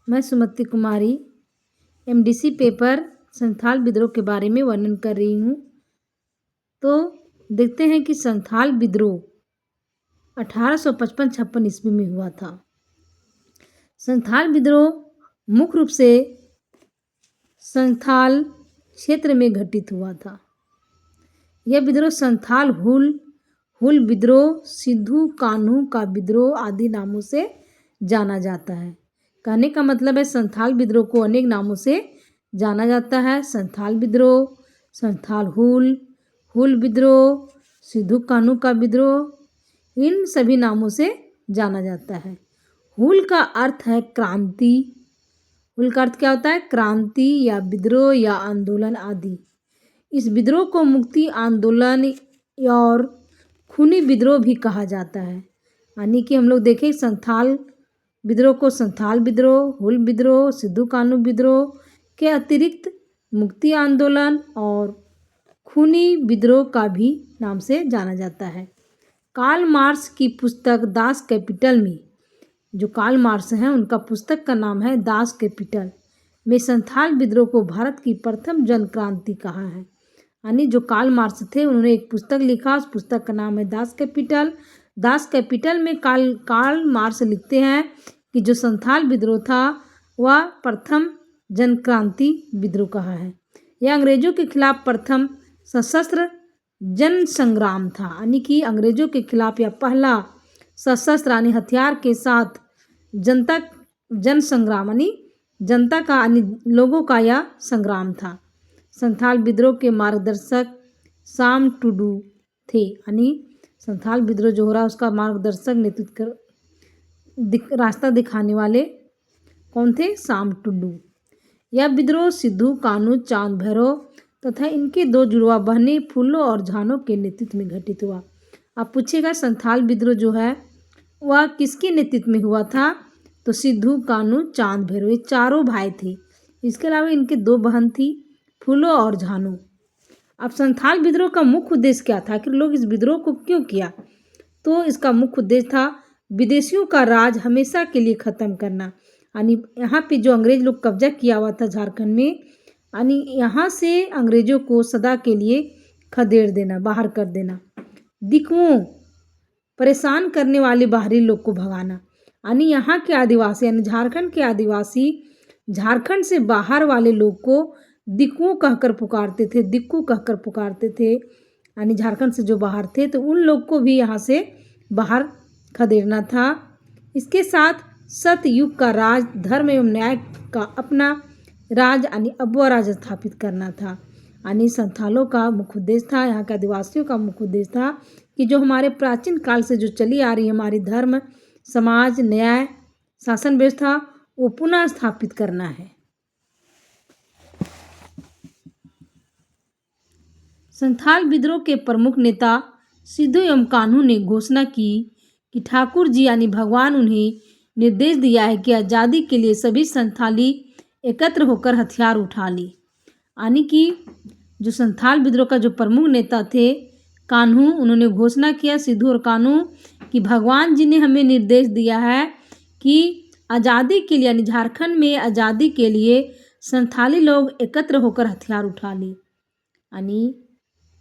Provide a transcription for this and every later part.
मैं सुमति कुमारी MDC paper Santhal विद्रोह के बारे में वर्णन कर रही हूँ। तो देखते हैं कि संथाल विद्रोह 1855-56 ईस्वी में हुआ था। संथाल विद्रोह मुख्य रूप से संथाल क्षेत्र में घटित हुआ था। यह विद्रोह संथाल हुल विद्रोह, सिद्धू कान्हू का विद्रोह आदि नामों से जाना जाता है। कहने का मतलब है संथाल विद्रोह को अनेक नामों से जाना जाता है। संथाल विद्रोह, संथाल हुल विद्रोह, सिद्धू कान्हू का विद्रोह, इन सभी नामों से जाना जाता है। हुल का अर्थ है क्रांति। हुल का अर्थ क्या होता है? क्रांति या विद्रोह या आंदोलन आदि। इस विद्रोह को मुक्ति आंदोलन और खूनी विद्रोह भी कहा जाता है। यानी कि हम लोग देखें संथाल विद्रोह को संथाल विद्रोह, हुल विद्रोह, सिद्धू कान्हू विद्रोह के अतिरिक्त मुक्ति आंदोलन और खूनी विद्रोह का भी नाम से जाना जाता है। कार्ल मार्क्स की पुस्तक दास कैपिटल में, जो कार्ल मार्क्स हैं उनका पुस्तक का नाम है दास कैपिटल, में संथाल विद्रोह को भारत की प्रथम जन क्रांति कहा है। यानी जो कार्ल मार्क्स थे उन्होंने एक पुस्तक लिखा, उस पुस्तक का नाम है दास कैपिटल। दास कैपिटल में कार्ल मार्क्स लिखते हैं कि जो संथाल विद्रोह था वह प्रथम जन क्रांति विद्रोह कहा है। यह अंग्रेजों के खिलाफ प्रथम सशस्त्र जन संग्राम था। यानी कि अंग्रेजों के खिलाफ यह पहला सशस्त्र यानी हथियार के साथ जन संग्राम यानी जनता का यानी लोगों का यह संग्राम था। संथाल विद्रोह के मार्गदर्शक साम टुडू थे। यानी संथाल विद्रोह जो हो रहा है उसका मार्गदर्शक नेतृत्व रास्ता दिखाने वाले कौन थे? साम टुडू। यह विद्रोह सिद्धू कान्हू चांद भैरव तथा इनके दो जुड़वा बहनें फूलो और झानो के नेतृत्व में घटित हुआ। अब पूछेगा संथाल विद्रोह जो है वह किसके नेतृत्व में हुआ था? तो सिद्धू कान्हू चांद भैरव, ये चारों भाई थे। इसके अलावा इनके दो बहन थी फूलो और झानो। अब संथाल विद्रोह का मुख्य उद्देश्य क्या था कि लोग इस विद्रोह को क्यों किया? तो इसका मुख्य उद्देश्य था विदेशियों का राज हमेशा के लिए ख़त्म करना। यानी यहाँ पे जो अंग्रेज लोग कब्जा किया हुआ था झारखंड में, यानी यहाँ से अंग्रेजों को सदा के लिए खदेड़ देना, बाहर कर देना। दिकुओं परेशान करने वाले बाहरी लोग को भगाना। यानी यहाँ के आदिवासी यानी झारखंड के आदिवासी झारखंड से बाहर वाले लोग को दिक्कुओं कहकर पुकारते थे, दिक्कू कहकर पुकारते थे। यानी झारखंड से जो बाहर थे तो उन लोग को भी यहाँ से बाहर खदेड़ना था। इसके साथ सतयुग का राज धर्म एवं न्याय का अपना राज यानी अब्बा राज स्थापित करना था। यानी संथालों का मुख्य उद्देश्य था, यहाँ के आदिवासियों का मुख्य उद्देश्य था कि जो हमारे प्राचीन काल से जो चली आ रही हमारी धर्म समाज न्याय शासन व्यवस्था वो पुनः स्थापित करना है। संथाल विद्रोह के प्रमुख नेता सिद्धू एवं कान्हू ने घोषणा की कि ठाकुर जी यानी भगवान उन्हें निर्देश दिया है कि आज़ादी के लिए सभी संथाली एकत्र होकर हथियार उठा ली। यानी कि जो संथाल विद्रोह का जो प्रमुख नेता थे कान्हू, उन्होंने घोषणा किया सिद्धू और कान्हू कि भगवान जी ने हमें निर्देश दिया है कि आज़ादी के लिए यानी झारखंड में आज़ादी के लिए संथाली लोग एकत्र होकर हथियार उठा ली। यानी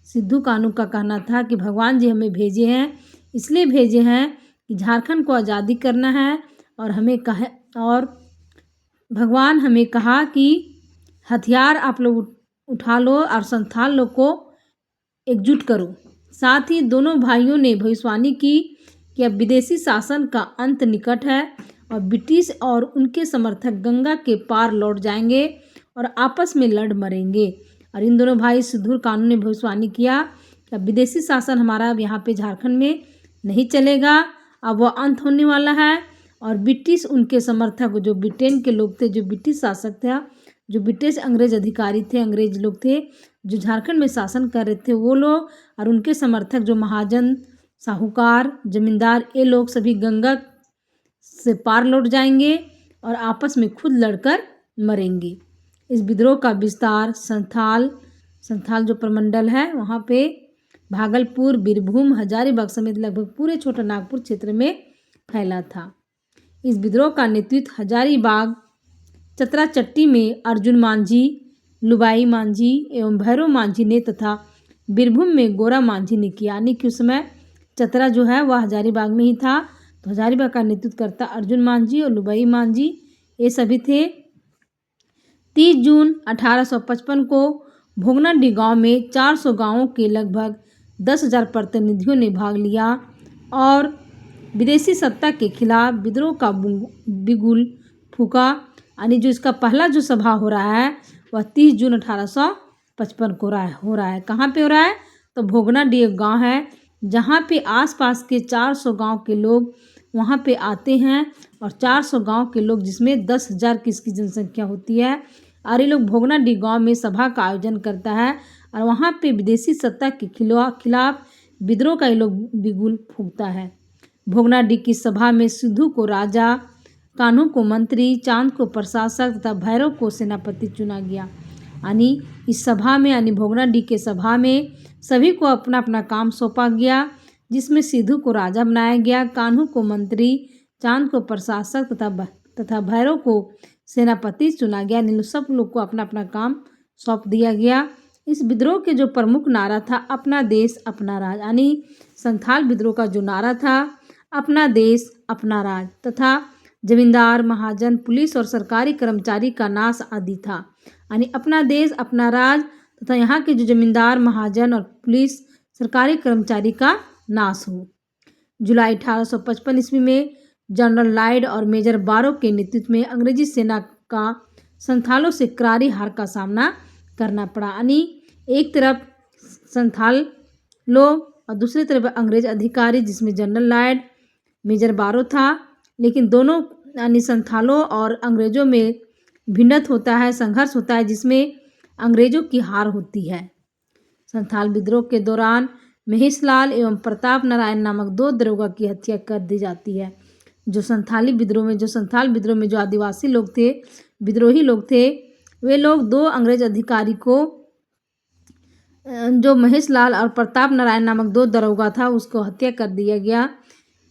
सिद्धू कान्हू का कहना था कि भगवान जी हमें भेजे हैं, इसलिए भेजे हैं कि झारखंड को आज़ादी करना है और भगवान हमें कहा कि हथियार आप लोग उठा लो और संथाल लोग को एकजुट करो। साथ ही दोनों भाइयों ने भविष्यवाणी की कि अब विदेशी शासन का अंत निकट है और ब्रिटिश और उनके समर्थक गंगा के पार लौट जाएंगे और आपस में लड़ मरेंगे। और इन दोनों भाई सिद्धू और कान्हू ने भविष्यवाणी किया कि अब विदेशी शासन हमारा अब यहाँ पे झारखंड में नहीं चलेगा, अब वह अंत होने वाला है और ब्रिटिश उनके समर्थक जो ब्रिटेन के लोग थे, जो ब्रिटिश शासक था, जो ब्रिटिश अंग्रेज अधिकारी थे, अंग्रेज लोग थे जो झारखंड में शासन कर रहे थे, वो लोग और उनके समर्थक जो महाजन साहूकार जमींदार ये लोग सभी गंगा से पार लौट जाएंगे और आपस में खुद लड़कर मरेंगे। इस विद्रोह का विस्तार संथाल जो प्रमंडल है वहाँ पे भागलपुर, बीरभूम, हजारीबाग समेत लगभग पूरे छोटा नागपुर क्षेत्र में फैला था। इस विद्रोह का नेतृत्व हजारीबाग चतरा चट्टी में अर्जुन मांझी, लुबाई मांझी एवं भैरव मांझी ने तथा बीरभूम में गोरा मांझी ने किया। यानी कि उस समय चतरा जो है वह हजारीबाग में ही था, तो हजारीबाग का नेतृत्व करता अर्जुन मांझी और लुबाई मांझी, ये सभी थे। 30 जून 1855 को भोगनाडीह गांव में 400 गांवों के लगभग 10,000 प्रतिनिधियों ने भाग लिया और विदेशी सत्ता के खिलाफ विद्रोह का बिगुल फूका। यानी जो इसका पहला जो सभा हो रहा है वह 30 जून 1855 को हो रहा है। कहाँ पे हो रहा है? तो भोगनाडीह गांव है, जहाँ पे आसपास के 400 गांव के लोग वहाँ पे आते हैं और 400 गांव के लोग जिसमें 10,000 की इसकी जनसंख्या होती है, और ये लोग भोगनाडीह गांव में सभा का आयोजन करता है और वहाँ पे विदेशी सत्ता के खिलाफ विद्रोह का ये लोग बिगुल फूंकता है। भोगनाडीह की सभा में सिद्धू को राजा, कान्हू को मंत्री, चांद को प्रशासक तथा भैरव को सेनापति चुना गया। यानी इस सभा में, यानी भोगनाडीह के सभा में सभी को अपना अपना काम सौंपा गया, जिसमें सिद्धू को राजा बनाया गया, कान्हू को मंत्री, चांद को प्रशासक तथा भैरव को सेनापति चुना गया। इन सब लोग को अपना अपना काम सौंप दिया गया। इस विद्रोह के जो प्रमुख नारा था अपना देश अपना राज, यानी संथाल विद्रोह का जो नारा था अपना देश अपना राज तथा जमींदार, महाजन, पुलिस और सरकारी कर्मचारी का नाश आदि था। यानी अपना देश अपना राज तथा यहाँ के जो जमींदार, महाजन और पुलिस सरकारी कर्मचारी का नाश हो। जुलाई 1855 ईस्वी में जनरल लाइड और मेजर बारो के नेतृत्व में अंग्रेजी सेना का संथालों से करारी हार का सामना करना पड़ा। यानी एक तरफ संथाल लोग और दूसरी तरफ अंग्रेज अधिकारी, जिसमें जनरल लाइड, मेजर बारो था, लेकिन दोनों यानी संथालों और अंग्रेजों में भिन्नत होता है, संघर्ष होता है, जिसमें अंग्रेजों की हार होती है। संथाल विद्रोह के दौरान महेशलाल एवं प्रताप नारायण नामक 2 दरोगा की हत्या कर दी जाती है। जो संथाल विद्रोह में जो आदिवासी लोग थे, विद्रोही लोग थे, वे लोग 2 अंग्रेज अधिकारी को, जो महेशलाल और प्रताप नारायण नामक 2 दरोगा था, उसको हत्या कर दिया गया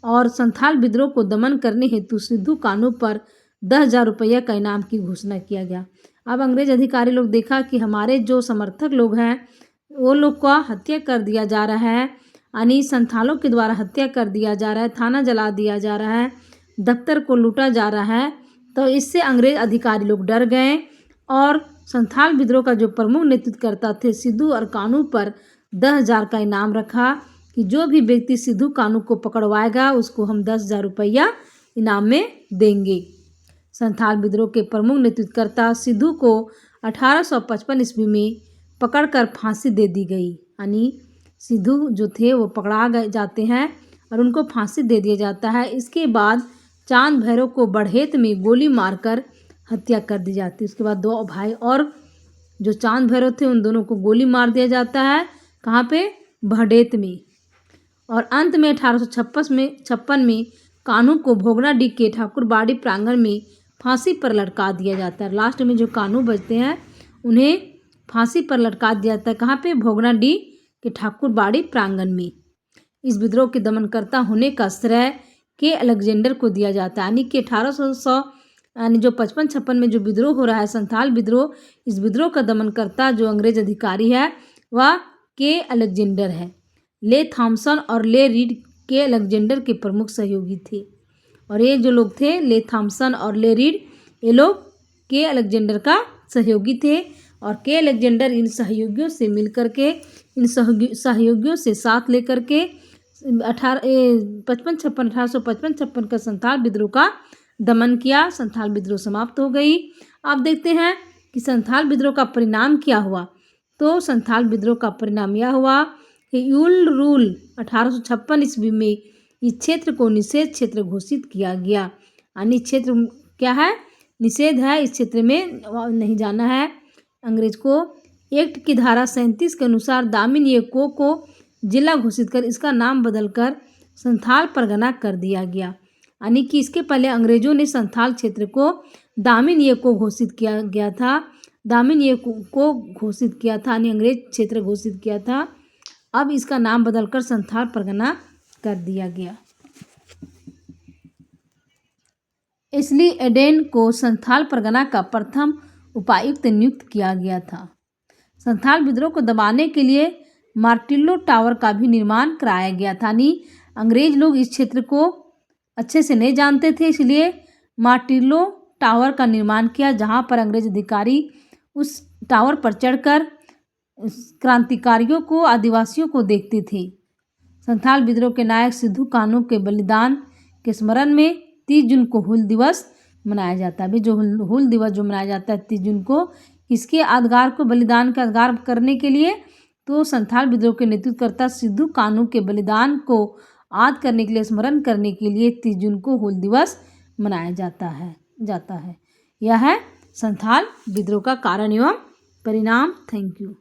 और संथाल विद्रोह को दमन करने हेतु सिद्धू कान्हू पर 10,000 रुपया का इनाम की घोषणा किया गया। अब अंग्रेज अधिकारी लोग देखा कि हमारे जो समर्थक लोग हैं वो लोग का हत्या कर दिया जा रहा है, यानी संथालों के द्वारा हत्या कर दिया जा रहा है, थाना जला दिया जा रहा है, दफ्तर को लूटा जा रहा है। तो इससे अंग्रेज अधिकारी लोग डर गए और संथाल विद्रोह का जो प्रमुख नेतृत्व करता थे सिद्धू और कान्हू पर 10,000 का इनाम रखा कि जो भी व्यक्ति सिद्धू कान्हू को पकड़वाएगा उसको हम 10,000 रुपया इनाम में देंगे। संथाल विद्रोह के प्रमुख नेतृत्वकर्ता सिद्धू को 1855 ईस्वी में पकड़कर फांसी दे दी गई। यानी सिद्धू जो थे वो पकड़ा गए जाते हैं और उनको फांसी दे दिया जाता है। इसके बाद चांद भैरव को बढ़ेत में गोली मारकर हत्या कर दी जाती है। उसके बाद 2 भाई और जो चांद भैरव थे उन दोनों को गोली मार दिया जाता है। कहाँ पे? बढ़ेत में। और अंत में 1856 में कान्हू को भोगनाडीह के ठाकुरबाड़ी प्रांगण में फांसी पर लटका दिया जाता है। लास्ट में जो कान्हू बचते हैं उन्हें फांसी पर लटका दिया जाता है। कहाँ पे? भोगनाडीह के ठाकुरबाड़ी प्रांगण में। इस विद्रोह के दमनकर्ता होने का श्रेय के अलेक्जेंडर को दिया जाता है। यानी कि 1800 यानी जो 55-56 में जो विद्रोह हो रहा है संथाल विद्रोह, इस विद्रोह का दमनकर्ता जो अंग्रेज अधिकारी है वह के अलेक्जेंडर है। ले थॉमसन और ले रीड के अलेक्जेंडर के प्रमुख सहयोगी थे। और ये जो लोग थे ले थॉमसन और ले रीड, ये लोग के अलेक्जेंडर का सहयोगी थे। और के अलेक्जेंडर इन सहयोगियों से मिलकर के, इन सहयोगियों से साथ लेकर के 1855 का संथाल विद्रोह का दमन किया। संथाल विद्रोह समाप्त हो गई। अब देखते हैं कि संथाल विद्रोह का परिणाम क्या हुआ। तो संथाल विद्रोह का परिणाम यह हुआ कि यूल रूल 1856 ईस्वी में इस क्षेत्र को निषेध क्षेत्र घोषित किया गया। यानी क्षेत्र क्या है? निषेध है, इस क्षेत्र में नहीं जाना है अंग्रेज को। एक्ट की धारा 37 के अनुसार दामिन येको को जिला घोषित कर इसका नाम बदलकर संथाल परगना कर दिया गया। यानी कि इसके पहले अंग्रेजों ने संथाल क्षेत्र को दामिन येको घोषित किया गया था, दामिन येको को घोषित किया था, यानी अंग्रेज क्षेत्र घोषित किया था। अब इसका नाम बदलकर संथाल परगना कर दिया गया। इसलिए एडेन को संथाल परगना का प्रथम उपायुक्त नियुक्त किया गया था। संथाल विद्रोह को दबाने के लिए मार्टिल्लो टावर का भी निर्माण कराया गया था। यानी अंग्रेज लोग इस क्षेत्र को अच्छे से नहीं जानते थे, इसलिए मार्टिल्लो टावर का निर्माण किया, जहां पर अंग्रेज अधिकारी उस टावर पर चढ़कर क्रांतिकारियों को, आदिवासियों को देखते थे। संथाल विद्रोह के नायक सिद्धू कान्हू के बलिदान के स्मरण में 30 जून को हूल दिवस मनाया जाता है। जो हूल दिवस जो मनाया जाता है 30 जून को, किसके यादगार को, बलिदान का यादगार करने के लिए, तो संथाल विद्रोह के नेतृत्वकर्ता सिद्धू कान्हू के बलिदान को याद करने के लिए, स्मरण करने के लिए 30 जून को हूल दिवस मनाया जाता है। यह है संथाल विद्रोह का कारण एवं परिणाम। Thank you.